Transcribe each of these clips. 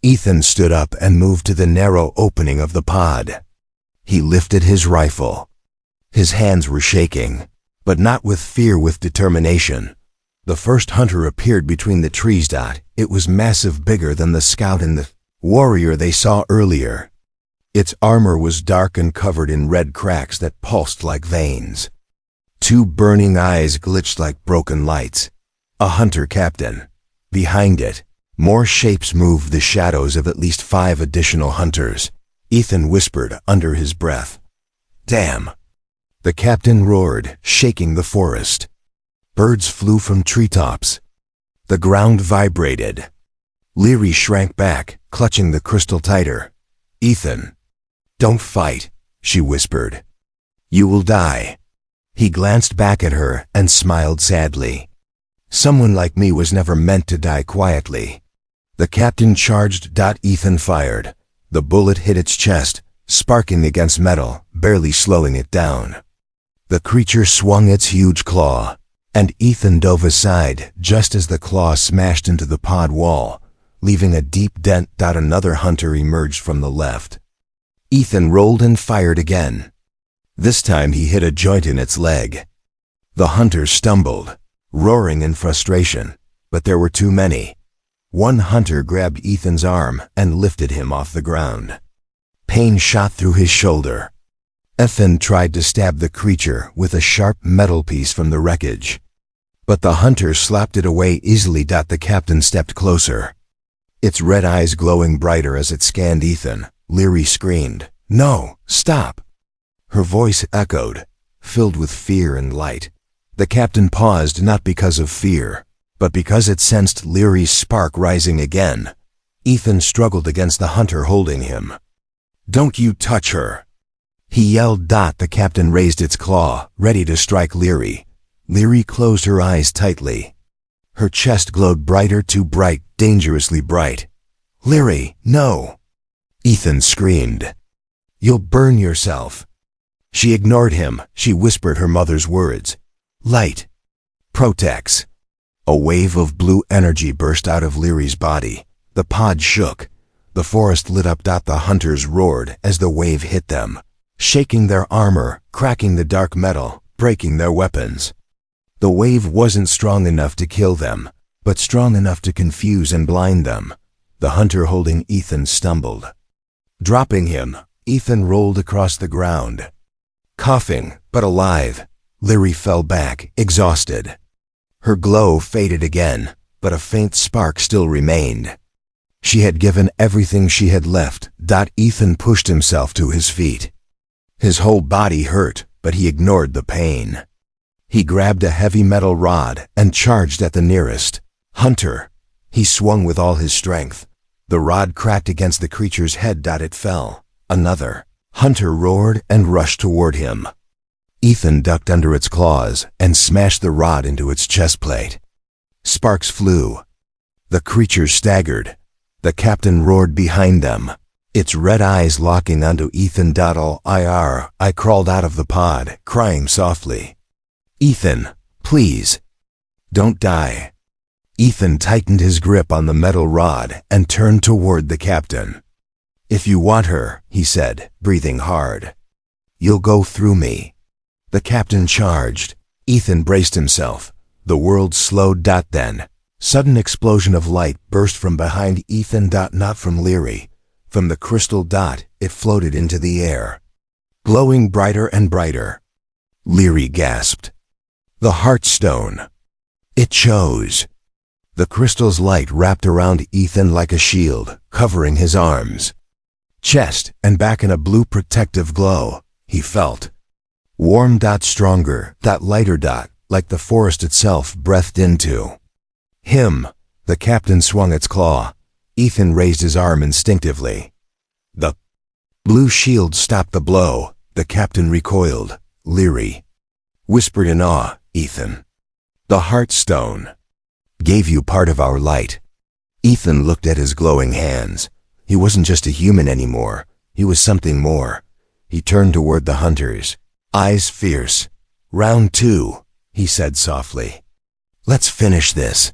Ethan stood up and moved to the narrow opening of the pod. He lifted his rifle. His hands were shaking, but not with fear, with determination. The first hunter appeared between the trees. It was massive, bigger than the scout and the warrior they saw earlier. Its armor was dark and covered in red cracks that pulsed like veins. Two burning eyes glitched like broken lights. A hunter captain. Behind it, more shapes moved, the shadows of at least 5 additional hunters. Ethan whispered under his breath, "Damn!" The captain roared, shaking the forest. Birds flew from treetops. The ground vibrated. Leary shrank back, clutching the crystal tighter. "Ethan, don't fight," she whispered. "You will die." He glanced back at her and smiled sadly. Someone like me was never meant to die quietly. The captain charged. Ethan fired. The bullet hit its chest, sparking against metal, barely slowing it down. The creature swung its huge claw, and Ethan dove aside just as the claw smashed into the pod wall, leaving a deep dent. Another hunter emerged from the left. Ethan rolled and fired again. This time he hit a joint in its leg. The hunter stumbled, roaring in frustration, but there were too many. One hunter grabbed Ethan's arm and lifted him off the ground. Pain shot through his shoulder. Ethan tried to stab the creature with a sharp metal piece from the wreckage, but the hunter slapped it away easily. The captain stepped closer, its red eyes glowing brighter as it scanned Ethan. Leary screamed, "No, stop!" Her voice echoed, filled with fear and light. The captain paused, not because of fear, but because it sensed Leary's spark rising again. Ethan struggled against the hunter holding him. "Don't you touch her!" he yelled. The captain raised its claw, ready to strike Leary. Leary closed her eyes tightly. Her chest glowed brighter, too bright, dangerously bright. "Leary, no!" Ethan screamed. "You'll burn yourself." She ignored him. She whispered her mother's words. "Light protects." A wave of blue energy burst out of Leary's body. The pod shook. The forest lit up. The hunters roared as the wave hit them, shaking their armor, cracking the dark metal, breaking their weapons. The wave wasn't strong enough to kill them, but strong enough to confuse and blind them. The hunter holding Ethan stumbled. Dropping him, Ethan rolled across the ground. Coughing, but alive, Leary fell back, exhausted. Her glow faded again, but a faint spark still remained. She had given everything she had left. Ethan pushed himself to his feet. His whole body hurt, but he ignored the pain. He grabbed a heavy metal rod and charged at the nearest hunter. He swung with all his strength. The rod cracked against the creature's head. It fell. Another hunter roared and rushed toward him. Ethan ducked under its claws and smashed the rod into its chest plate. Sparks flew. The creature staggered. The captain roared behind them, its red eyes locking onto Ethan. I crawled out of the pod, crying softly, "Ethan, please, don't die." Ethan tightened his grip on the metal rod and turned toward the captain. "If you want her," he said, breathing hard, "you'll go through me." The captain charged. Ethan braced himself. The world slowed. Then, sudden explosion of light burst from behind Ethan. Not from Leary. From the crystal. It floated into the air, glowing brighter and brighter. Leary gasped. The Heartstone. It chose. The crystal's light wrapped around Ethan like a shield, covering his arms, chest, and back in a blue protective glow. He felt warm. Stronger. Lighter. Like the forest itself breathed into him. The captain swung its claw. Ethan raised his arm instinctively. The blue shield stopped the blow. The captain recoiled. Leary whispered in awe, "Ethan, the Heartstone gave you part of our light." Ethan looked at his glowing hands. He wasn't just a human anymore. He was something more. He turned toward the hunters, eyes fierce. "Round 2, he said softly. "Let's finish this."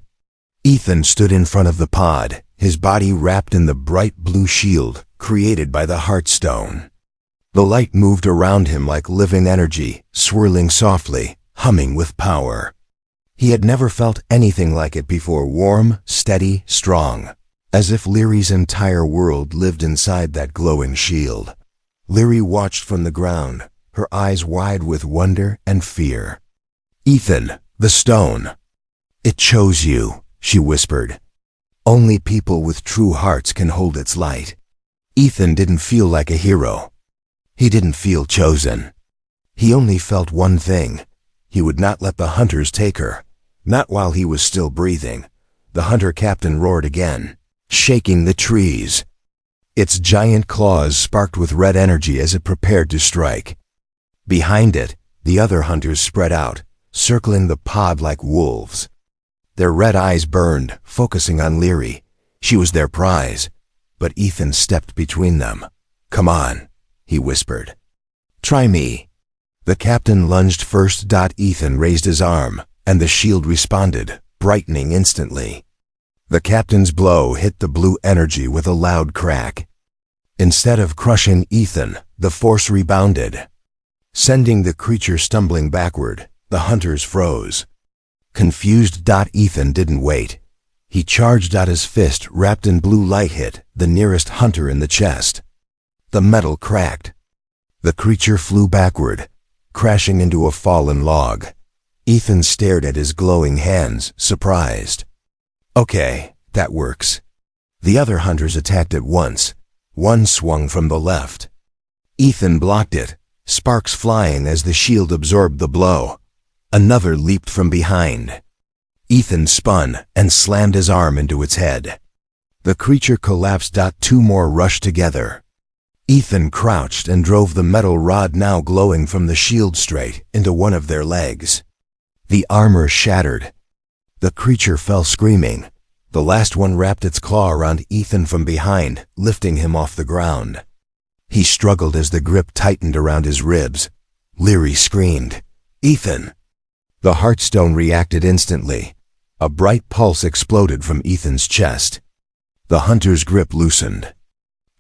Ethan stood in front of the pod, his body wrapped in the bright blue shield created by the Heartstone. The light moved around him like living energy, swirling softly, humming with power. He had never felt anything like it before, warm, steady, strong, as if Lyri's entire world lived inside that glowing shield. Lyri watched from the ground, her eyes wide with wonder and fear. "Ethan, the stone. It chose you," she whispered. "Only people with true hearts can hold its light." Ethan didn't feel like a hero. He didn't feel chosen. He only felt one thing. He would not let the hunters take her. Not while he was still breathing. The hunter captain roared again, shaking the trees. Its giant claws sparked with red energy as it prepared to strike. Behind it, the other hunters spread out, circling the pod like wolves. Their red eyes burned, focusing on Lyri. She was their prize. But Ethan stepped between them. "Come on," he whispered. "Try me." The captain lunged first. Ethan raised his arm, and the shield responded, brightening instantly. The captain's blow hit the blue energy with a loud crack. Instead of crushing Ethan, the force rebounded, sending the creature stumbling backward. The hunters froze. Confused. Ethan didn't wait. He charged out. His fist, wrapped in blue light, hit the nearest hunter in the chest. The metal cracked. The creature flew backward, crashing into a fallen log. Ethan stared at his glowing hands, surprised. "Okay, that works." The other hunters attacked at once. One swung from the left. Ethan blocked it, sparks flying as the shield absorbed the blow. Another leaped from behind. Ethan spun and slammed his arm into its head. The creature collapsed. Two more rushed together. Ethan crouched and drove the metal rod, now glowing from the shield, straight into one of their legs. The armor shattered. The creature fell screaming. The last one wrapped its claw around Ethan from behind, lifting him off the ground. He struggled as the grip tightened around his ribs. Lyri screamed, "Ethan!" The Heartstone reacted instantly. A bright pulse exploded from Ethan's chest. The hunter's grip loosened.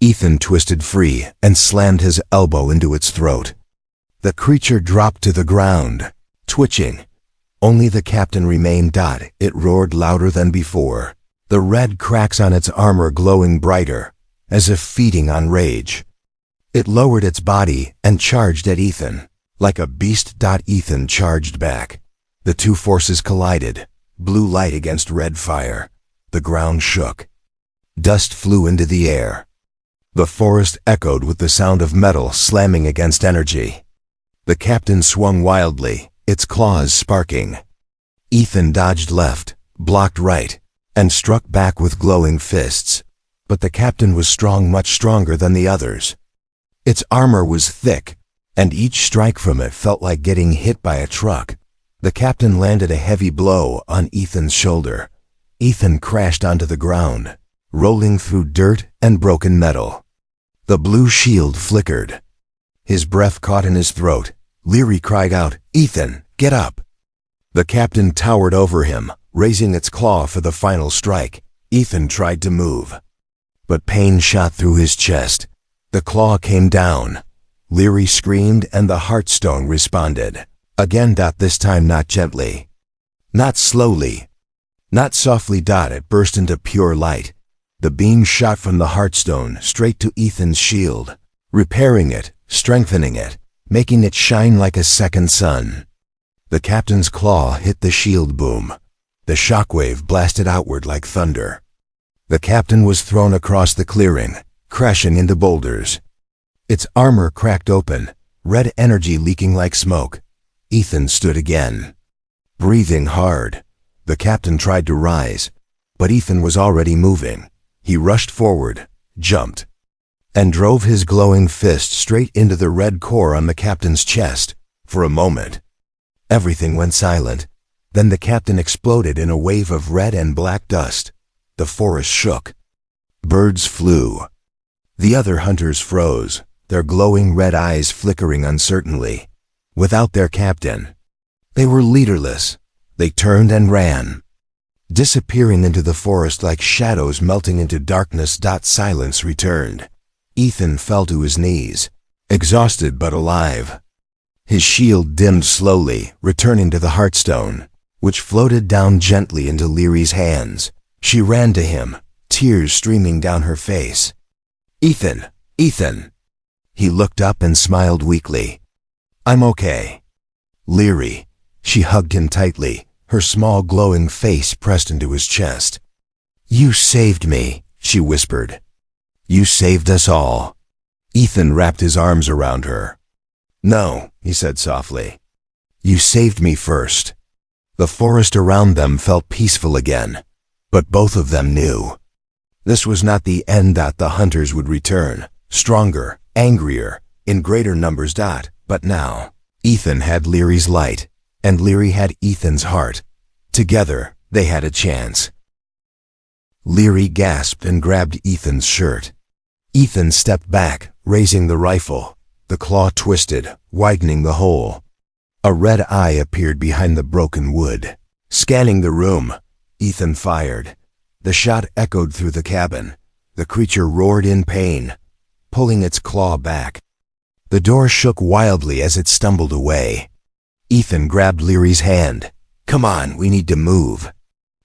Ethan twisted free and slammed his elbow into its throat. The creature dropped to the ground, twitching. Only the captain remained. It roared louder than before, the red cracks on its armor glowing brighter, as if feeding on rage. It lowered its body and charged at Ethan. Like a beast. Ethan charged back. The two forces collided, blue light against red fire. The ground shook. Dust flew into the air. The forest echoed with the sound of metal slamming against energy. The captain swung wildly, its claws sparking. Ethan dodged left, blocked right, and struck back with glowing fists. But the captain was strong, much stronger than the others. Its armor was thick, and each strike from it felt like getting hit by a truck. The captain landed a heavy blow on Ethan's shoulder. Ethan crashed onto the ground, rolling through dirt and broken metal. The blue shield flickered. His breath caught in his throat. Lyri cried out, "Ethan, get up!" The captain towered over him, raising its claw for the final strike. Ethan tried to move, but pain shot through his chest. The claw came down. Lyri screamed and the Heartstone responded. Again. This time not gently, not slowly, not softly. It burst into pure light. The beam shot from the Heartstone straight to Ethan's shield, repairing it, strengthening it, making it shine like a second sun. The captain's claw hit the shield boom. The shockwave blasted outward like thunder. The captain was thrown across the clearing, crashing into boulders. Its armor cracked open, red energy leaking like smoke. Ethan stood again, breathing hard. The captain tried to rise, but Ethan was already moving. He rushed forward, jumped, and drove his glowing fist straight into the red core on the captain's chest. For a moment, everything went silent. Then the captain exploded in a wave of red and black dust. The forest shook. Birds flew. The other hunters froze, their glowing red eyes flickering uncertainly. Without their captain, they were leaderless. They turned and ran. disappearing into the forest like shadows melting into darkness. Silence returned. Ethan fell to his knees, exhausted but alive. His shield dimmed slowly, returning to the Heartstone, which floated down gently into Leary's hands. She ran to him, tears streaming down her face. "Ethan! Ethan!" He looked up and smiled weakly. "I'm okay." "Leary." She hugged him tightly, her small glowing face pressed into his chest. "You saved me," she whispered. "You saved us all." Ethan wrapped his arms around her. "No," he said softly. "You saved me first." The forest around them felt peaceful again, but both of them knew this was not the end. The hunters would return, stronger, angrier, in greater numbers. But now, Ethan had Leary's light, and Leary had Ethan's heart. Together, they had a chance. Leary gasped and grabbed Ethan's shirt. Ethan stepped back, raising the rifle. The claw twisted, widening the hole. A red eye appeared behind the broken wood. Scanning the room, Ethan fired. The shot echoed through the cabin. The creature roared in pain, pulling its claw back. The door shook wildly as it stumbled away. Ethan grabbed Leary's hand. "Come on, we need to move."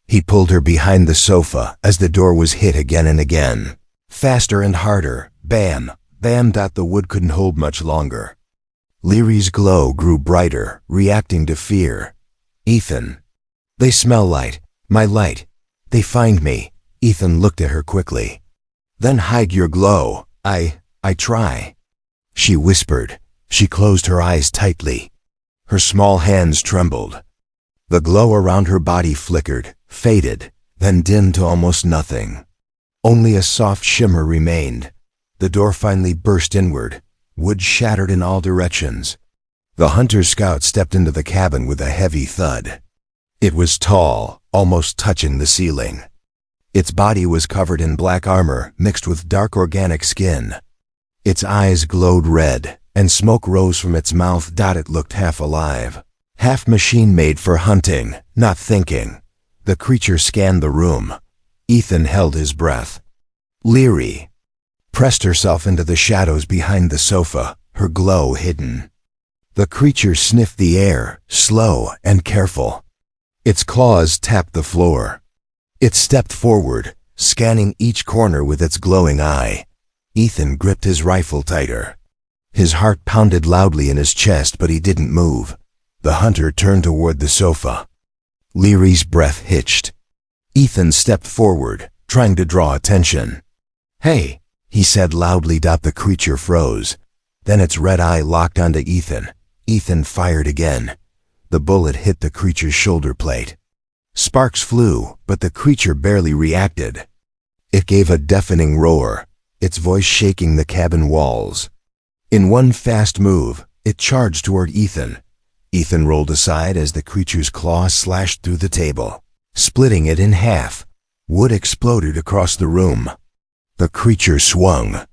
He pulled her behind the sofa as the door was hit again and again. Faster and harder. Bam, bam. The wood couldn't hold much longer. Leary's glow grew brighter, reacting to fear. "Ethan." "They smell light. My light. They find me." Ethan looked at her quickly. "Then hide your glow." I try." She whispered. She closed her eyes tightly. Her small hands trembled. The glow around her body flickered, faded, then dimmed to almost nothing. Only a soft shimmer remained. The door finally burst inward. Wood shattered in all directions. The hunter scout stepped into the cabin with a heavy thud. It was tall, almost touching the ceiling. Its body was covered in black armor mixed with dark organic skin. Its eyes glowed red, and smoke rose from its mouth. It looked half alive, half machine made for hunting, not thinking. The creature scanned the room. Ethan held his breath. Leary pressed herself into the shadows behind the sofa, her glow hidden. The creature sniffed the air, slow and careful. Its claws tapped the floor. It stepped forward, scanning each corner with its glowing eye. Ethan gripped his rifle tighter. His heart pounded loudly in his chest, but he didn't move. The hunter turned toward the sofa. Leary's breath hitched. Ethan stepped forward, trying to draw attention. "Hey," he said loudly. The creature froze. Then its red eye locked onto Ethan. Ethan fired again. The bullet hit the creature's shoulder plate. Sparks flew, but the creature barely reacted. It gave a deafening roar, its voice shaking the cabin walls. In one fast move, it charged toward Ethan. Ethan rolled aside as the creature's claw slashed through the table, splitting it in half. Wood exploded across the room. The creature swung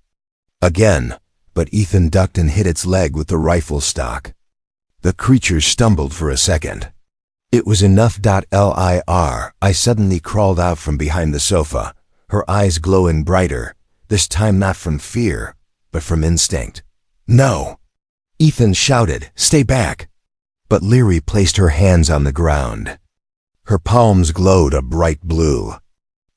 again, but Ethan ducked and hit its leg with the rifle stock. The creature stumbled for a second. It was enough. I suddenly crawled out from behind the sofa, her eyes glowing brighter, this time not from fear, but from instinct. "No!" Ethan shouted, "Stay back!" But Leary placed her hands on the ground. Her palms glowed a bright blue.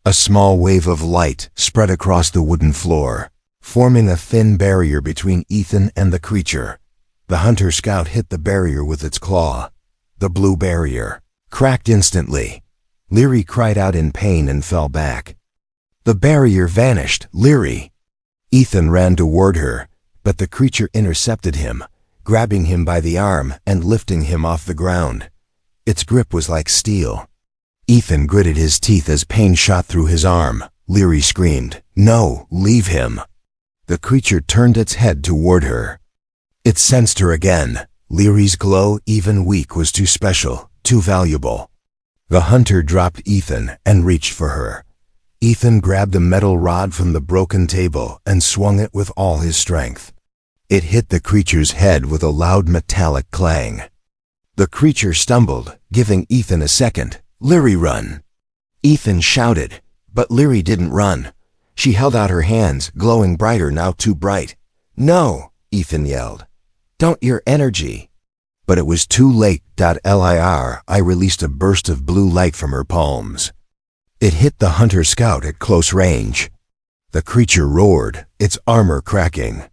A small wave of light spread across the wooden floor, forming a thin barrier between Ethan and the creature. The hunter scout hit the barrier with its claw. The blue barrier cracked instantly. Leary cried out in pain and fell back. The barrier vanished. "Leary!" Ethan ran toward her, but the creature intercepted him, grabbing him by the arm and lifting him off the ground. Its grip was like steel. Ethan gritted his teeth as pain shot through his arm. Leary screamed, "No, leave him!" The creature turned its head toward her. It sensed her again. Leary's glow, even weak, was too special, too valuable. The hunter dropped Ethan and reached for her. Ethan grabbed a metal rod from the broken table and swung it with all his strength. It hit the creature's head with a loud metallic clang. The creature stumbled, giving Ethan a second. "Leary, run!" Ethan shouted, but Leary didn't run. She held out her hands, glowing brighter, now too bright. "No," Ethan yelled. "Don't your energy." But it was too late. I released a burst of blue light from her palms. It hit the hunter scout at close range. The creature roared, its armor cracking.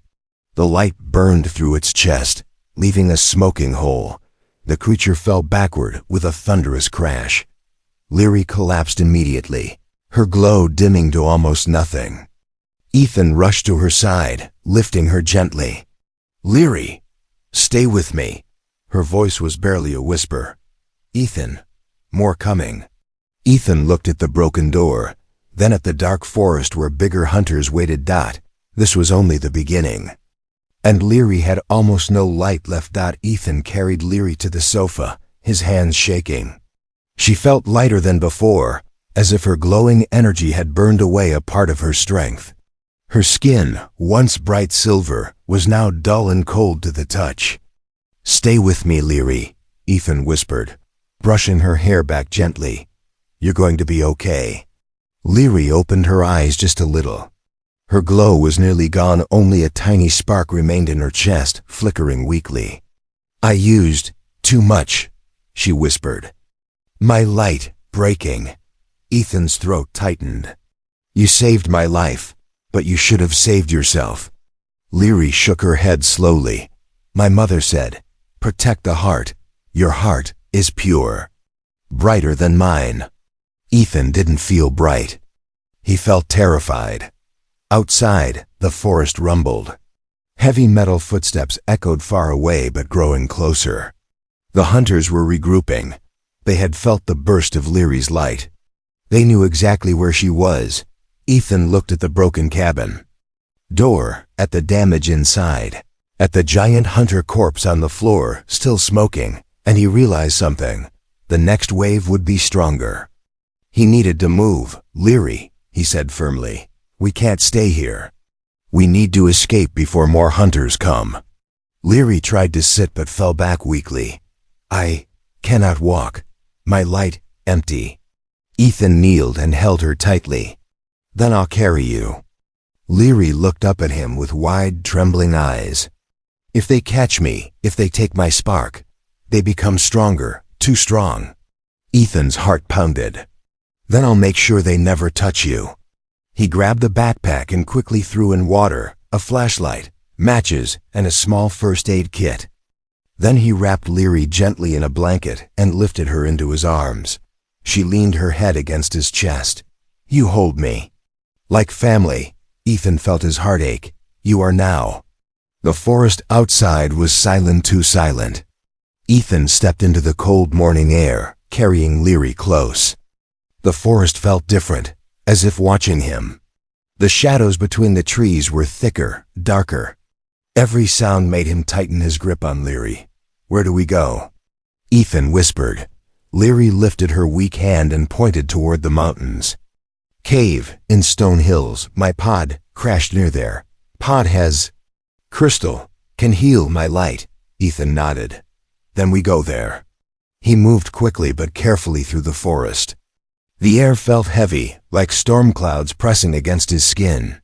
The light burned through its chest, leaving a smoking hole. The creature fell backward with a thunderous crash. Leary collapsed immediately, her glow dimming to almost nothing. Ethan rushed to her side, lifting her gently. "Leary, stay with me." Her voice was barely a whisper. "Ethan, more coming." Ethan looked at the broken door, then at the dark forest where bigger hunters waited. This was only the beginning. And Leary had almost no light left. Ethan carried Leary to the sofa, his hands shaking. She felt lighter than before, as if her glowing energy had burned away a part of her strength. Her skin, once bright silver, was now dull and cold to the touch. "Stay with me, Leary," Ethan whispered, brushing her hair back gently. "You're going to be okay." Leary opened her eyes just a little. Her glow was nearly gone, only a tiny spark remained in her chest, flickering weakly. "I used too much," she whispered. "My light breaking." Ethan's throat tightened. "You saved my life, but you should have saved yourself." Leary shook her head slowly. "My mother said, protect the heart. Your heart is pure. Brighter than mine." Ethan didn't feel bright. He felt terrified. Outside, the forest rumbled. Heavy metal footsteps echoed far away but growing closer. The hunters were regrouping. They had felt the burst of Leary's light. They knew exactly where she was. Ethan looked at the broken cabin door, at the damage inside, at the giant hunter corpse on the floor, still smoking, and he realized something. The next wave would be stronger. He needed to move. "Leary," he said firmly, "we can't stay here. We need to escape before more hunters come." Leary tried to sit but fell back weakly. "I cannot walk. My light empty." Ethan kneeled and held her tightly. "Then I'll carry you." Leary looked up at him with wide, trembling eyes. "If they catch me, if they take my spark, they become stronger, too strong." Ethan's heart pounded. "Then I'll make sure they never touch you." He grabbed the backpack and quickly threw in water, a flashlight, matches, and a small first aid kit. Then he wrapped Leary gently in a blanket and lifted her into his arms. She leaned her head against his chest. "You hold me." Like family, Ethan felt his heart ache. "You are now." The forest outside was silent, too silent. Ethan stepped into the cold morning air, carrying Leary close. The forest felt different, as if watching him. The shadows between the trees were thicker, darker. Every sound made him tighten his grip on Leary. "Where do we go?" Ethan whispered. Leary lifted her weak hand and pointed toward the mountains. "Cave, in Stone Hills. My pod crashed near there. Pod has crystal, can heal my light." Ethan nodded. "Then we go there." He moved quickly but carefully through the forest. The air felt heavy, like storm clouds pressing against his skin.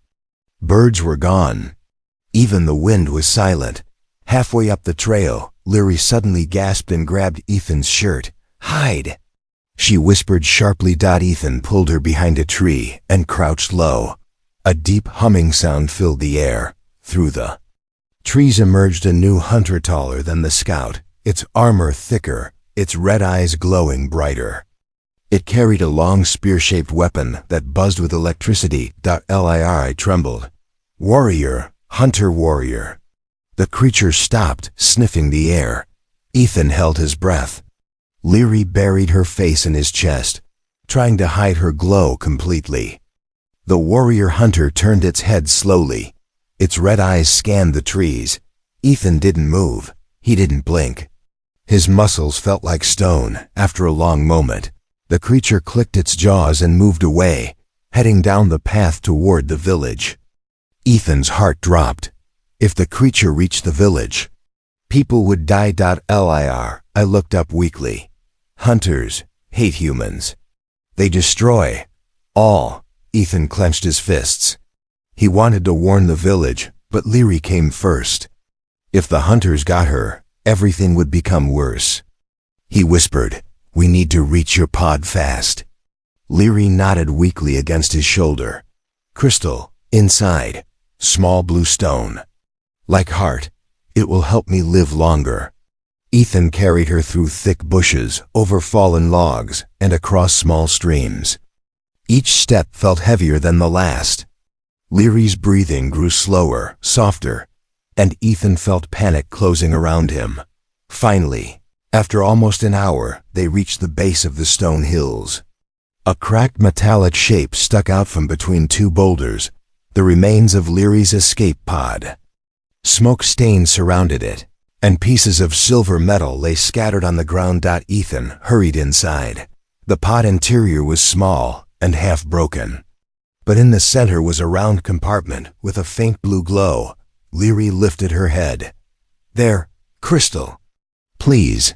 Birds were gone. Even the wind was silent. Halfway up the trail, Leary suddenly gasped and grabbed Ethan's shirt. "Hide!" she whispered sharply. Ethan pulled her behind a tree and crouched low. A deep humming sound filled the air. Through the trees emerged a new hunter, taller than the scout, its armor thicker, its red eyes glowing brighter. It carried a long spear-shaped weapon that buzzed with electricity. Leary trembled. "Warrior, hunter warrior." The creature stopped, sniffing the air. Ethan held his breath. Leary buried her face in his chest, trying to hide her glow completely. The warrior hunter turned its head slowly. Its red eyes scanned the trees. Ethan didn't move. He didn't blink. His muscles felt like stone. After a long moment, the creature clicked its jaws and moved away, heading down the path toward the village. Ethan's heart dropped. If the creature reached the village, people would die. Leary, I looked up weakly. Hunters hate humans. They destroy. All. Ethan clenched his fists. He wanted to warn the village, but Leary came first. If the hunters got her, everything would become worse. He whispered, "We need to reach your pod fast." Leary nodded weakly against his shoulder. "Crystal, inside. Small blue stone. Like heart. It will help me live longer." Ethan carried her through thick bushes, over fallen logs, and across small streams. Each step felt heavier than the last. Leary's breathing grew slower, softer, and Ethan felt panic closing around him. Finally, after almost an hour, they reached the base of the stone hills. A cracked metallic shape stuck out from between two boulders, the remains of Leary's escape pod. Smoke stains surrounded it, and pieces of silver metal lay scattered on the ground. Ethan hurried inside. The pod interior was small and half broken, but in the center was a round compartment with a faint blue glow. Leary lifted her head. "There, Crystal. Please."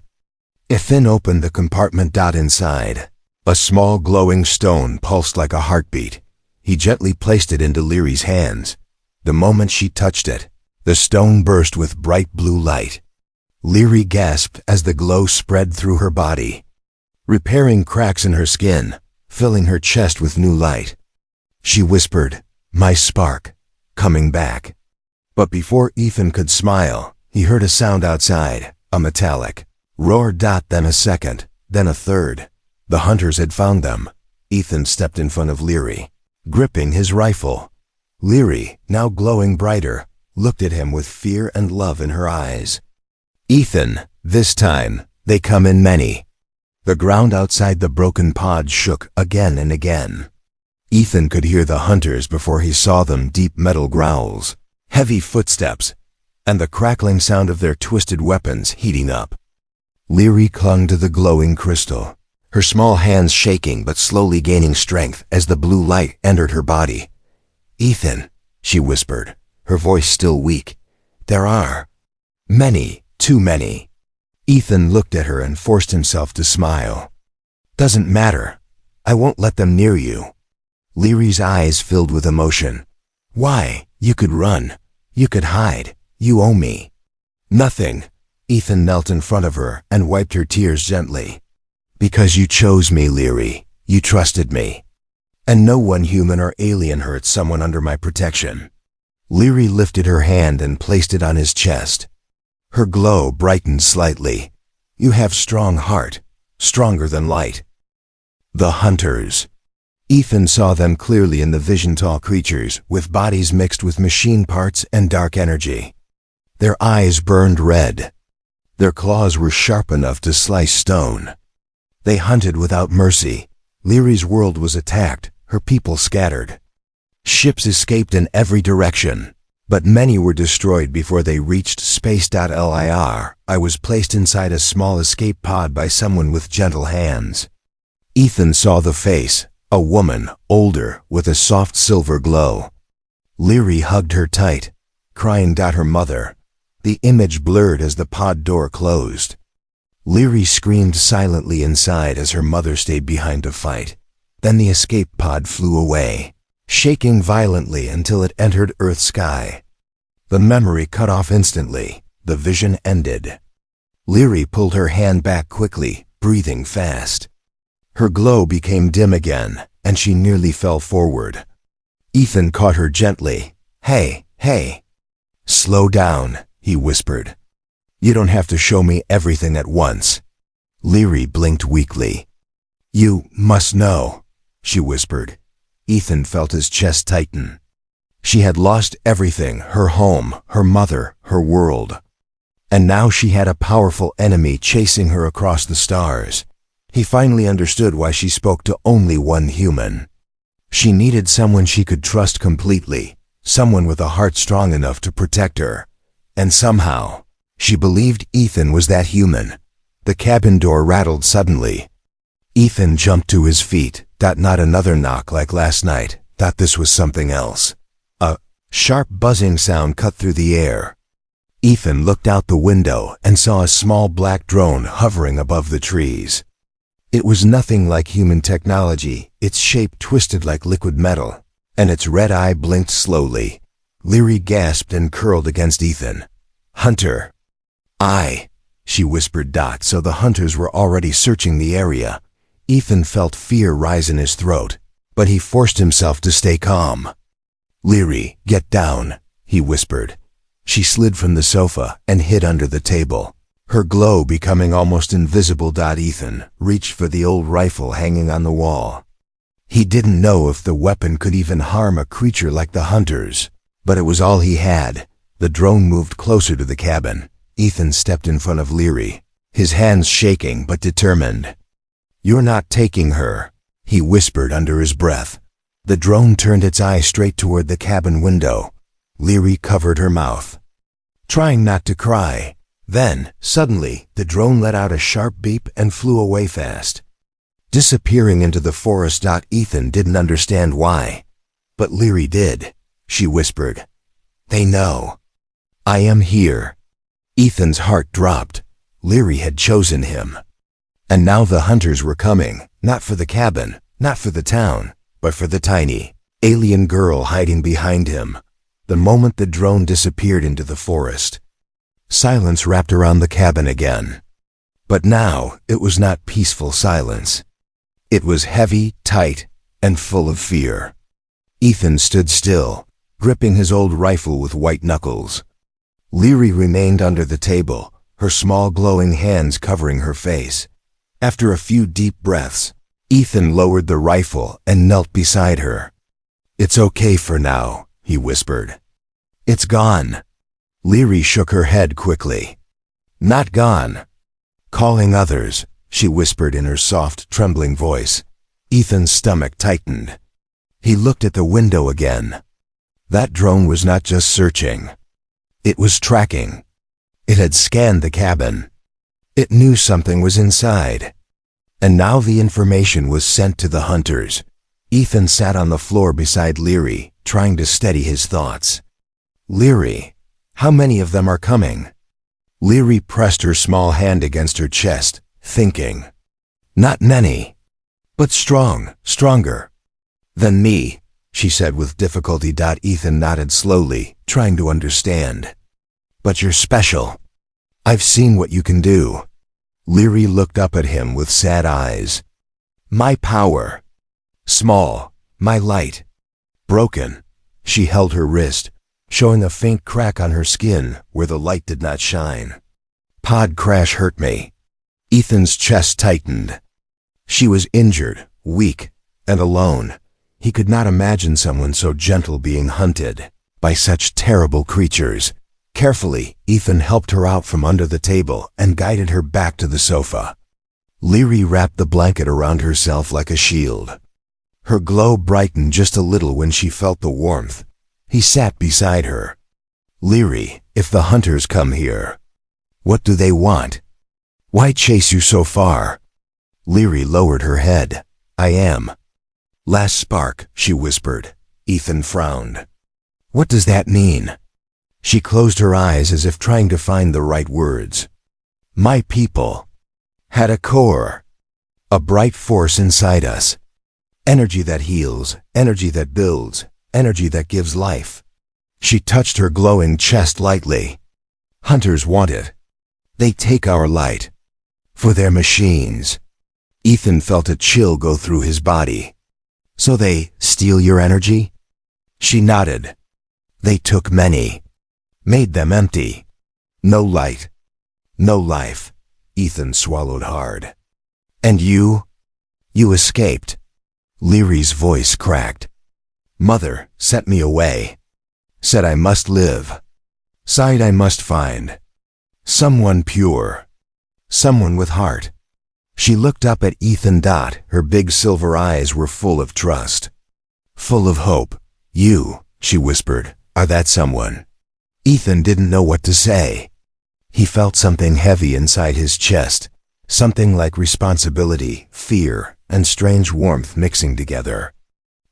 Ethan opened the compartment. Inside, a small glowing stone pulsed like a heartbeat. He gently placed it into Leary's hands. The moment she touched it, the stone burst with bright blue light. Leary gasped as the glow spread through her body, repairing cracks in her skin, filling her chest with new light. She whispered, "My spark, coming back." But before Ethan could smile, he heard a sound outside, a metallic roar. Then a second, then a third. The hunters had found them. Ethan stepped in front of Leary, gripping his rifle. Leary, now glowing brighter, looked at him with fear and love in her eyes. "Ethan, this time, they come in many." The ground outside the broken pod shook again and again. Ethan could hear the hunters before he saw them, deep metal growls, heavy footsteps, and the crackling sound of their twisted weapons heating up. Leary clung to the glowing crystal, her small hands shaking but slowly gaining strength as the blue light entered her body. "Ethan," she whispered, her voice still weak, "there are many, too many." Ethan looked at her and forced himself to smile. "Doesn't matter. I won't let them near you." Leary's eyes filled with emotion. "Why? You could run. You could hide. You owe me." "Nothing." Ethan knelt in front of her and wiped her tears gently. "Because you chose me, Leary. You trusted me. And no one human or alien hurts someone under my protection." Leary lifted her hand and placed it on his chest. Her glow brightened slightly. "You have strong heart, stronger than light." The hunters. Ethan saw them clearly in the vision, tall creatures with bodies mixed with machine parts and dark energy. Their eyes burned red. Their claws were sharp enough to slice stone. They hunted without mercy. Leary's world was attacked, her people scattered. Ships escaped in every direction, but many were destroyed before they reached space. Lir, I was placed inside a small escape pod by someone with gentle hands. Ethan saw the face. A woman, older, with a soft silver glow. Leary hugged her tight, crying. Her mother. The image blurred as the pod door closed. Leary screamed silently inside as her mother stayed behind to fight. Then the escape pod flew away, shaking violently until it entered Earth's sky. The memory cut off instantly. The vision ended. Leary pulled her hand back quickly, breathing fast. Her glow became dim again, and she nearly fell forward. Ethan caught her gently. Hey. Slow down, he whispered. You don't have to show me everything at once." Leary blinked weakly. "You must know," she whispered. Ethan felt his chest tighten. She had lost everything, her home, her mother, her world. And now she had a powerful enemy chasing her across the stars. He finally understood why she spoke to only one human. She needed someone she could trust completely, someone with a heart strong enough to protect her. And somehow, she believed Ethan was that human. The cabin door rattled suddenly. Ethan jumped to his feet. Not another knock like last night. This was something else. A sharp buzzing sound cut through the air. Ethan looked out the window and saw a small black drone hovering above the trees. It was nothing like human technology, its shape twisted like liquid metal, and its red eye blinked slowly. Leary gasped and curled against Ethan. "Hunter!" She whispered. So the hunters were already searching the area. Ethan felt fear rise in his throat, but he forced himself to stay calm. "Leary, get down," he whispered. She slid from the sofa and hid under the table, her glow becoming almost invisible. Ethan reached for the old rifle hanging on the wall. He didn't know if the weapon could even harm a creature like the hunters, but it was all he had. The drone moved closer to the cabin. Ethan stepped in front of Leary, his hands shaking but determined. "You're not taking her," he whispered under his breath. The drone turned its eye straight toward the cabin window. Leary covered her mouth, trying not to cry. Then, suddenly, the drone let out a sharp beep and flew away fast, disappearing into the forest. Ethan didn't understand why, but Leary did. She whispered, "They know. I am here." Ethan's heart dropped. Leary had chosen him. And now the hunters were coming, not for the cabin, not for the town, but for the tiny, alien girl hiding behind him. The moment the drone disappeared into the forest, silence wrapped around the cabin again. But now it was not peaceful silence. It was heavy, tight, and full of fear. Ethan stood still, gripping his old rifle with white knuckles. Leary remained under the table, her small glowing hands covering her face. After a few deep breaths, Ethan lowered the rifle and knelt beside her. "It's okay for now," he whispered. "It's gone." Leary shook her head quickly. "Not gone. Calling others," she whispered in her soft, trembling voice. Ethan's stomach tightened. He looked at the window again. That drone was not just searching. It was tracking. It had scanned the cabin. It knew something was inside. And now the information was sent to the hunters. Ethan sat on the floor beside Leary, trying to steady his thoughts. "Leary, how many of them are coming?" Leary pressed her small hand against her chest, thinking. "Not many, but stronger than me," she said with difficulty. Ethan nodded slowly, trying to understand. "But you're special. I've seen what you can do." Leary looked up at him with sad eyes. "My power. Small. My light. Broken." She held her wrist, showing a faint crack on her skin where the light did not shine. "Pod crash hurt me." Ethan's chest tightened. She was injured, weak, and alone. He could not imagine someone so gentle being hunted by such terrible creatures. Carefully, Ethan helped her out from under the table and guided her back to the sofa. Leary wrapped the blanket around herself like a shield. Her glow brightened just a little when she felt the warmth. He sat beside her. "Leary, if the hunters come here, what do they want? Why chase you so far?" Leary lowered her head. "I am. Last spark," she whispered. Ethan frowned. "What does that mean?" She closed her eyes as if trying to find the right words. "My people had a core, a bright force inside us. Energy that heals, energy that builds, energy that gives life." She touched her glowing chest lightly. "Hunters want it. They take our light for their machines." Ethan felt a chill go through his body. "So they steal your energy?" She nodded. "They took many. Made them empty. No light. No life." Ethan swallowed hard. "And you? You escaped." Leary's voice cracked. "Mother sent me away. Said I must live. Sighed I must find someone pure. Someone with heart." She looked up at Ethan. Her big silver eyes were full of trust. "Full of hope. You," she whispered, "are that someone." Ethan didn't know what to say. He felt something heavy inside his chest, something like responsibility, fear, and strange warmth mixing together.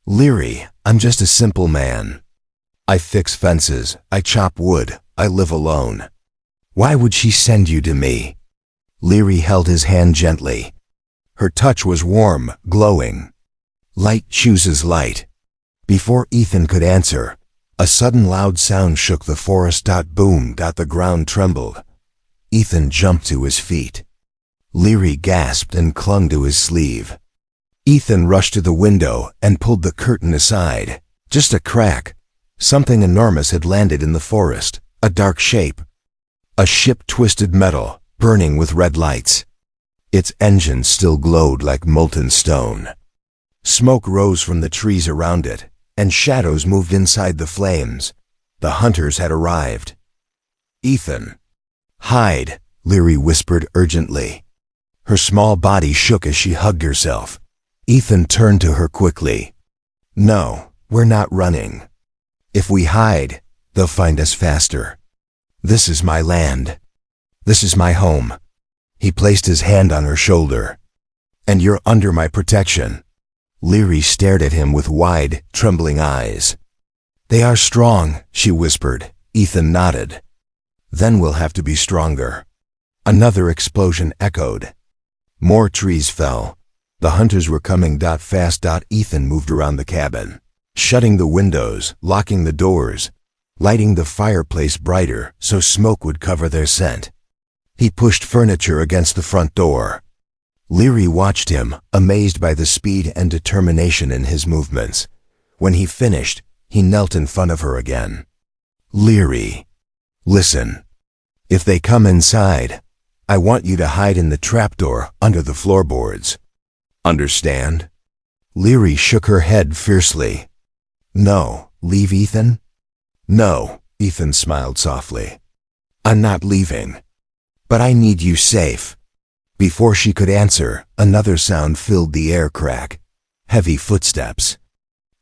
"Leary, I'm just a simple man. I fix fences, I chop wood, I live alone. Why would she send you to me?" Leary held his hand gently. Her touch was warm, glowing. Light chooses light. Before Ethan could answer, a sudden loud sound shook the forest. Boom. The ground trembled. Ethan jumped to his feet. Leary gasped and clung to his sleeve. Ethan rushed to the window and pulled the curtain aside. Just a crack. Something enormous had landed in the forest, a dark shape. A ship twisted metal, burning with red lights. Its engine still glowed like molten stone. Smoke rose from the trees around it, and shadows moved inside the flames. The hunters had arrived. "Ethan." "Hide," Leary whispered urgently. Her small body shook as she hugged herself. Ethan turned to her quickly. "No, we're not running. If we hide, they'll find us faster. This is my land. This is my home." He placed his hand on her shoulder. "And you're under my protection." Leary stared at him with wide, trembling eyes. "They are strong," she whispered. Ethan nodded. "Then we'll have to be stronger." Another explosion echoed. More trees fell. The hunters were coming fast. Ethan moved around the cabin, shutting the windows, locking the doors, lighting the fireplace brighter so smoke would cover their scent. He pushed furniture against the front door. Leary watched him, amazed by the speed and determination in his movements. When he finished, he knelt in front of her again. "Leary, listen. If they come inside, I want you to hide in the trapdoor under the floorboards. Understand?" Leary shook her head fiercely. "No, leave Ethan?" "No," Ethan smiled softly. "I'm not leaving. But I need you safe." Before she could answer, another sound filled the air. Crack. Heavy footsteps.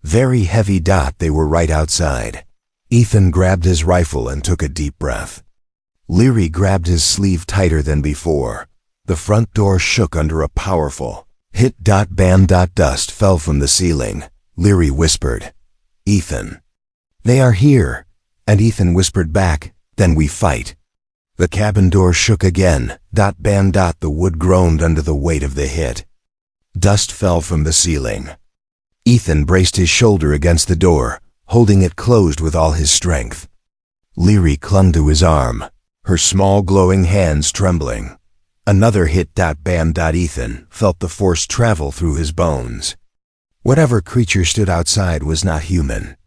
Very heavy. They were right outside. Ethan grabbed his rifle and took a deep breath. Leary grabbed his sleeve tighter than before. The front door shook under a powerful hit. Bam. Dust fell from the ceiling. Leary whispered, "Ethan." "They are here." And Ethan whispered back, "Then we fight." The cabin door shook again. Bam. The wood groaned under the weight of the hit. Dust fell from the ceiling. Ethan braced his shoulder against the door, holding it closed with all his strength. Leary clung to his arm, her small glowing hands trembling. Another hit. Bam. Ethan felt the force travel through his bones. Whatever creature stood outside was not human.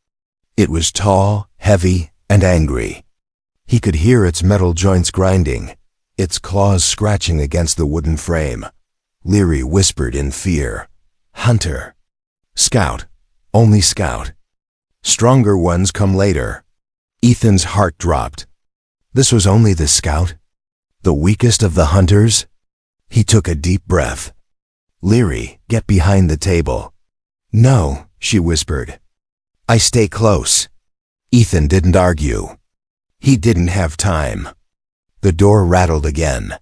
It was tall, heavy, and angry. He could hear its metal joints grinding, its claws scratching against the wooden frame. Leary whispered in fear, "Hunter. Scout. Only scout. Stronger ones come later." Ethan's heart dropped. This was only the scout? The weakest of the hunters? He took a deep breath. "Leary, get behind the table." "No," she whispered. "I stay close." Ethan didn't argue. He didn't have time. The door rattled again.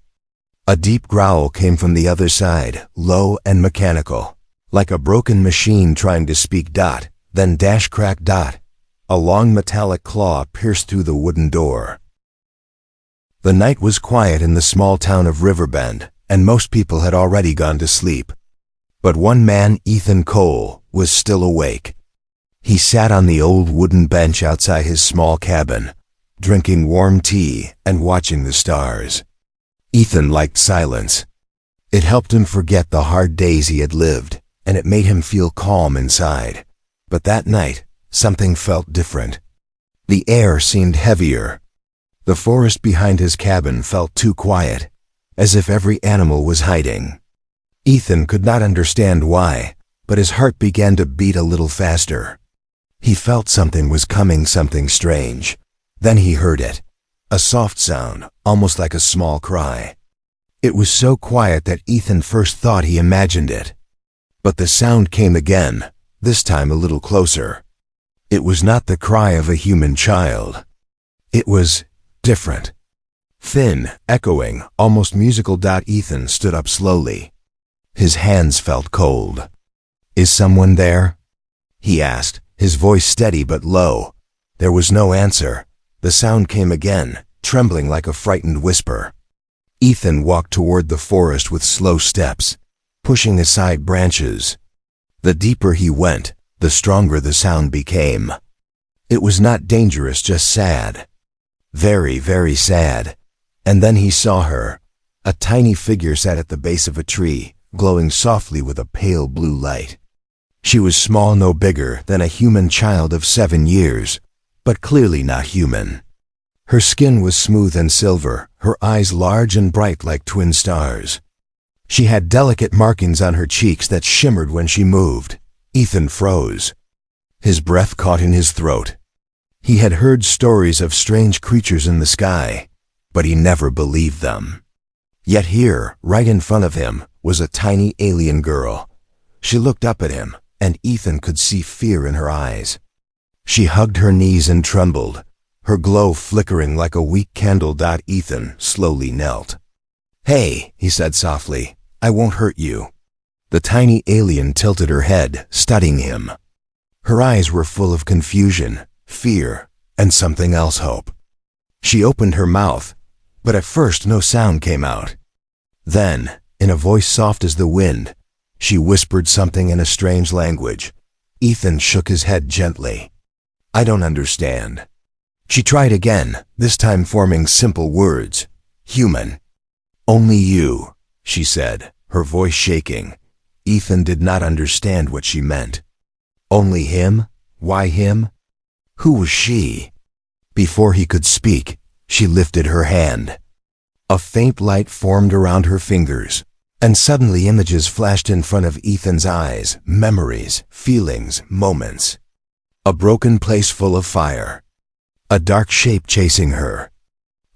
A deep growl came from the other side, low and mechanical, like a broken machine trying to speak. Then crack. A long metallic claw pierced through the wooden door. The night was quiet in the small town of Riverbend, and most people had already gone to sleep. But one man, Ethan Cole, was still awake. He sat on the old wooden bench outside his small cabin, drinking warm tea and watching the stars. Ethan liked silence. It helped him forget the hard days he had lived, and it made him feel calm inside. But that night, something felt different. The air seemed heavier. The forest behind his cabin felt too quiet, as if every animal was hiding. Ethan could not understand why, but his heart began to beat a little faster. He felt something was coming, something strange. Then he heard it. A soft sound, almost like a small cry. It was so quiet that Ethan first thought he imagined it. But the sound came again, this time a little closer. It was not the cry of a human child. It was different. Thin, echoing, almost musical. Ethan stood up slowly. His hands felt cold. "Is someone there?" he asked, his voice steady but low. There was no answer. The sound came again, trembling like a frightened whisper. Ethan walked toward the forest with slow steps. pushing aside branches. The deeper he went, the stronger the sound became. It was not dangerous, just sad. Very, very sad. And then he saw her. A tiny figure sat at the base of a tree, glowing softly with a pale blue light. She was small, no bigger than a human child of 7 years, but clearly not human. Her skin was smooth and silver, her eyes large and bright like twin stars. She had delicate markings on her cheeks that shimmered when she moved. Ethan froze. His breath caught in his throat. He had heard stories of strange creatures in the sky, but he never believed them. Yet here, right in front of him, was a tiny alien girl. She looked up at him, and Ethan could see fear in her eyes. She hugged her knees and trembled, her glow flickering like a weak candle. Ethan slowly knelt. "Hey," he said softly, "I won't hurt you." The tiny alien tilted her head, studying him. Her eyes were full of confusion, fear, and something else, hope. She opened her mouth, but at first no sound came out. Then, in a voice soft as the wind, she whispered something in a strange language. Ethan shook his head gently. "I don't understand." She tried again, this time forming simple words. "Human." "Only you," she said, her voice shaking. Ethan did not understand what she meant. Only him? Why him? Who was she? Before he could speak, she lifted her hand. A faint light formed around her fingers, and suddenly images flashed in front of Ethan's eyes, memories, feelings, moments. A broken place full of fire. A dark shape chasing her.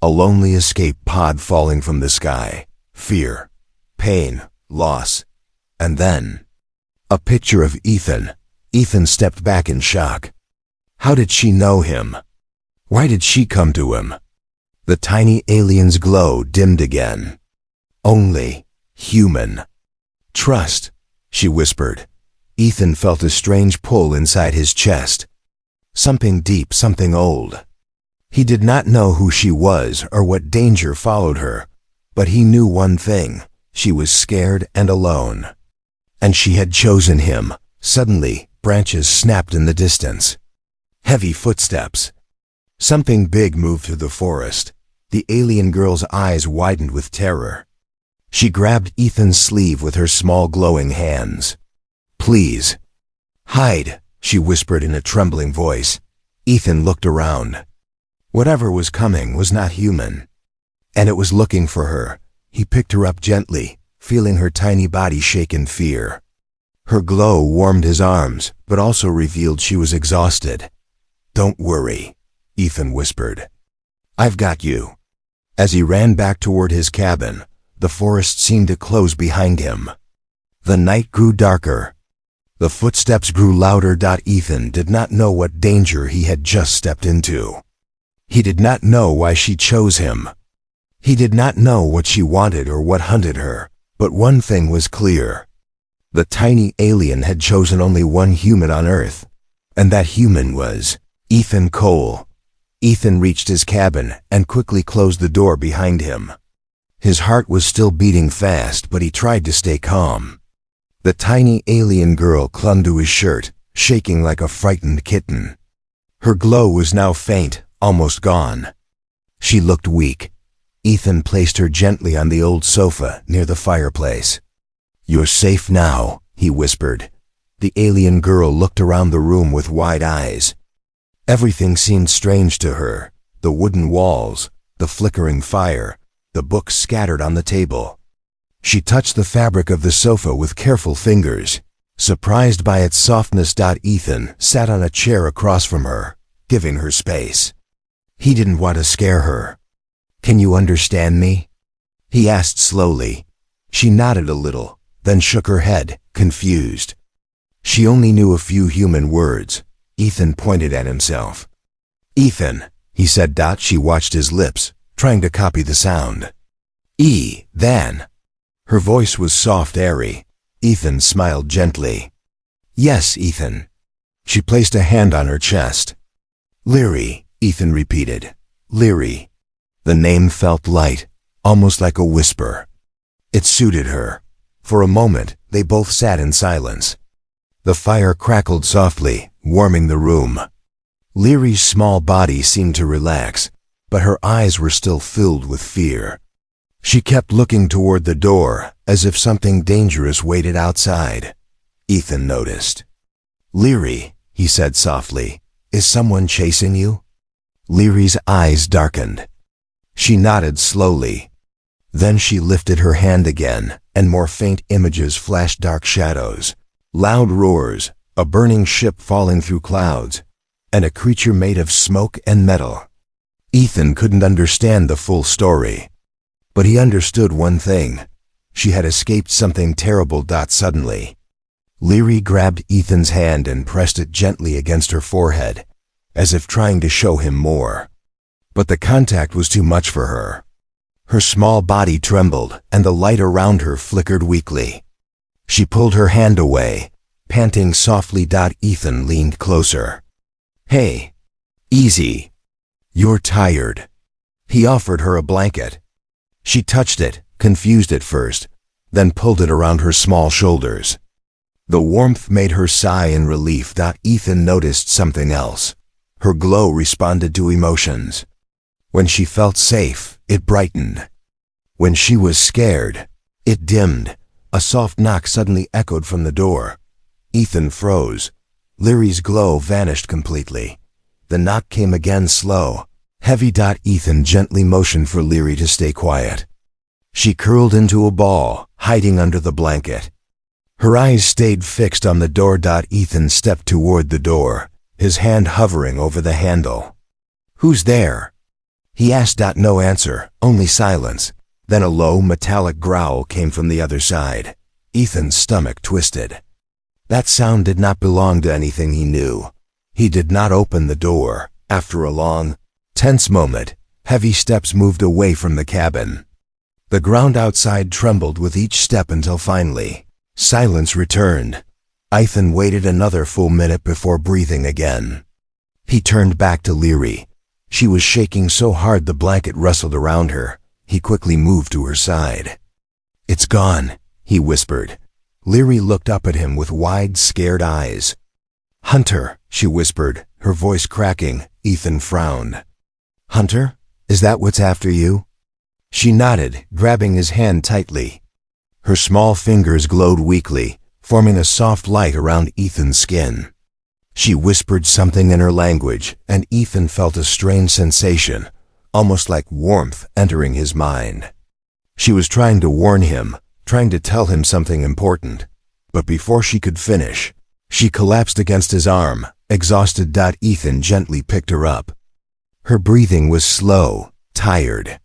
A lonely escape pod falling from the sky. Fear, pain, loss. And then, a picture of Ethan. Ethan stepped back in shock. How did she know him? Why did she come to him? The tiny alien's glow dimmed again. Only human. "Trust," she whispered. Ethan felt a strange pull inside his chest. Something deep, something old. He did not know who she was or what danger followed her, but he knew one thing: she was scared and alone. And she had chosen him. Suddenly, branches snapped in the distance. Heavy footsteps. Something big moved through the forest. The alien girl's eyes widened with terror. She grabbed Ethan's sleeve with her small glowing hands. "Please." "Hide," she whispered in a trembling voice. Ethan looked around. Whatever was coming was not human. And it was looking for her. He picked her up gently, feeling her tiny body shake in fear. Her glow warmed his arms, but also revealed she was exhausted. "Don't worry," Ethan whispered. "I've got you." As he ran back toward his cabin, the forest seemed to close behind him. The night grew darker. The footsteps grew louder. Ethan did not know what danger he had just stepped into. He did not know why she chose him. He did not know what she wanted or what hunted her, but one thing was clear. The tiny alien had chosen only one human on Earth, and that human was Ethan Cole. Ethan reached his cabin and quickly closed the door behind him. His heart was still beating fast, but he tried to stay calm. The tiny alien girl clung to his shirt, shaking like a frightened kitten. Her glow was now faint, almost gone. She looked weak. Ethan placed her gently on the old sofa near the fireplace. "You're safe now," he whispered. The alien girl looked around the room with wide eyes. Everything seemed strange to her. The wooden walls, the flickering fire, the books scattered on the table. She touched the fabric of the sofa with careful fingers. Surprised by its softness, Ethan sat on a chair across from her, giving her space. He didn't want to scare her. "Can you understand me?" he asked slowly. She nodded a little, then shook her head, confused. She only knew a few human words. Ethan pointed at himself. "Ethan," he said. She watched his lips, trying to copy the sound. "Then." Her voice was soft, airy. Ethan smiled gently. "Yes, Ethan." She placed a hand on her chest. "Leary," Ethan repeated. "Leary." The name felt light, almost like a whisper. It suited her. For a moment, they both sat in silence. The fire crackled softly, warming the room. Leary's small body seemed to relax, but her eyes were still filled with fear. She kept looking toward the door, as if something dangerous waited outside. Ethan noticed. "Leary," he said softly, "is someone chasing you?" Leary's eyes darkened. She nodded slowly. Then she lifted her hand again, and more faint images flashed dark shadows. Loud roars, a burning ship falling through clouds, and a creature made of smoke and metal. Ethan couldn't understand the full story. But he understood one thing. She had escaped something terrible. Suddenly, Leary grabbed Ethan's hand and pressed it gently against her forehead, as if trying to show him more. But the contact was too much for her. Her small body trembled, and the light around her flickered weakly. She pulled her hand away, panting softly. Ethan leaned closer. "Hey, easy. You're tired." He offered her a blanket. She touched it, confused at first, then pulled it around her small shoulders. The warmth made her sigh in relief. Ethan noticed something else. Her glow responded to emotions. When she felt safe, it brightened. When she was scared, it dimmed. A soft knock suddenly echoed from the door. Ethan froze. Leary's glow vanished completely. The knock came again, slow, heavy. Ethan gently motioned for Leary to stay quiet. She curled into a ball, hiding under the blanket. Her eyes stayed fixed on the door. Ethan stepped toward the door, his hand hovering over the handle. "Who's there?" he asked. No answer, only silence. Then a low, metallic growl came from the other side. Ethan's stomach twisted. That sound did not belong to anything he knew. He did not open the door. After a long, tense moment, heavy steps moved away from the cabin. The ground outside trembled with each step until finally, silence returned. Ethan waited another full minute before breathing again. He turned back to Leary. She was shaking so hard the blanket rustled around her. He quickly moved to her side. "It's gone," he whispered. Leary looked up at him with wide, scared eyes. "Hunter," she whispered, her voice cracking. Ethan frowned. "Hunter? Is that what's after you?" She nodded, grabbing his hand tightly. Her small fingers glowed weakly, forming a soft light around Ethan's skin. She whispered something in her language, and Ethan felt a strange sensation, almost like warmth entering his mind. She was trying to warn him, trying to tell him something important. But before she could finish, she collapsed against his arm, exhausted. Ethan gently picked her up. Her breathing was slow, tired.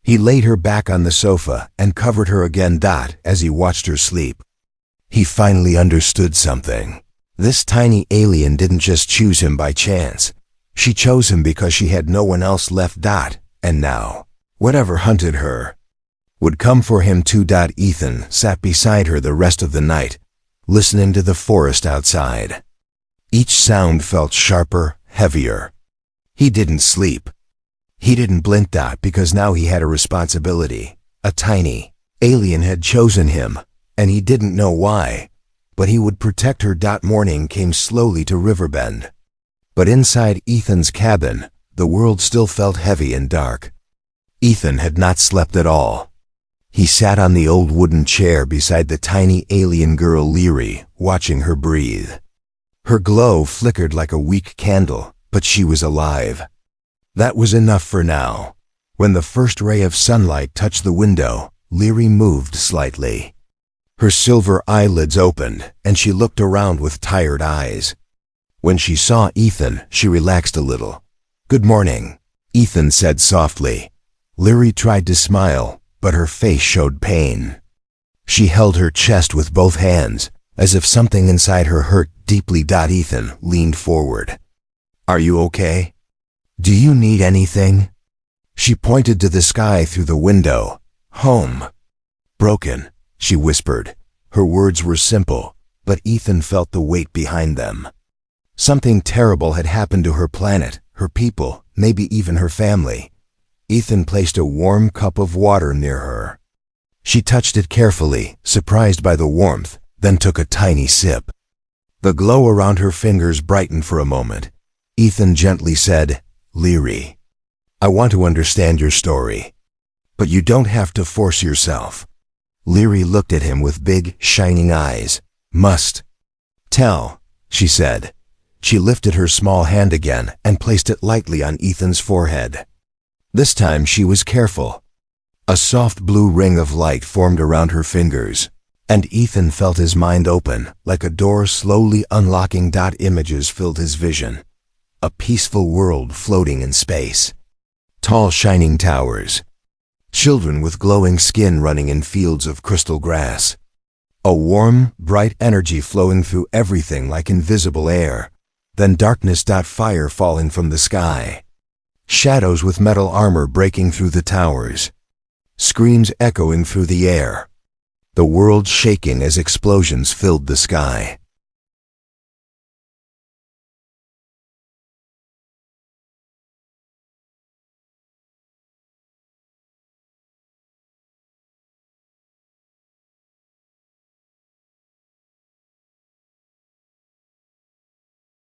He laid her back on the sofa and covered her again. As he watched her sleep, he finally understood something. This tiny alien didn't just choose him by chance. She chose him because she had no one else left. And now, whatever hunted her would come for him too. Ethan sat beside her the rest of the night, listening to the forest outside. Each sound felt sharper, heavier. He didn't sleep. He didn't blink. Because now he had a responsibility. A tiny alien had chosen him, and he didn't know why. But he would protect her. Morning came slowly to Riverbend. But inside Ethan's cabin, the world still felt heavy and dark. Ethan had not slept at all. He sat on the old wooden chair beside the tiny alien girl Leary, watching her breathe. Her glow flickered like a weak candle, but she was alive. That was enough for now. When the first ray of sunlight touched the window, Leary moved slightly. Her silver eyelids opened, and she looked around with tired eyes. When she saw Ethan, she relaxed a little. "Good morning," Ethan said softly. Leary tried to smile, but her face showed pain. She held her chest with both hands, as if something inside her hurt deeply. Ethan leaned forward. "Are you okay? Do you need anything?" She pointed to the sky through the window. "Home. Broken," she whispered. Her words were simple, but Ethan felt the weight behind them. Something terrible had happened to her planet, her people, maybe even her family. Ethan placed a warm cup of water near her. She touched it carefully, surprised by the warmth, then took a tiny sip. The glow around her fingers brightened for a moment. Ethan gently said, "Leary, I want to understand your story, but you don't have to force yourself." Leary looked at him with big, shining eyes. "Must tell," she said. She lifted her small hand again and placed it lightly on Ethan's forehead. This time she was careful. A soft blue ring of light formed around her fingers, and Ethan felt his mind open, like a door slowly unlocking. Images filled his vision. A peaceful world floating in space. Tall shining towers. Children with glowing skin running in fields of crystal grass. A warm, bright energy flowing through everything like invisible air. Then darkness. Fire falling from the sky. Shadows with metal armor breaking through the towers. Screams echoing through the air. The world shaking as explosions filled the sky.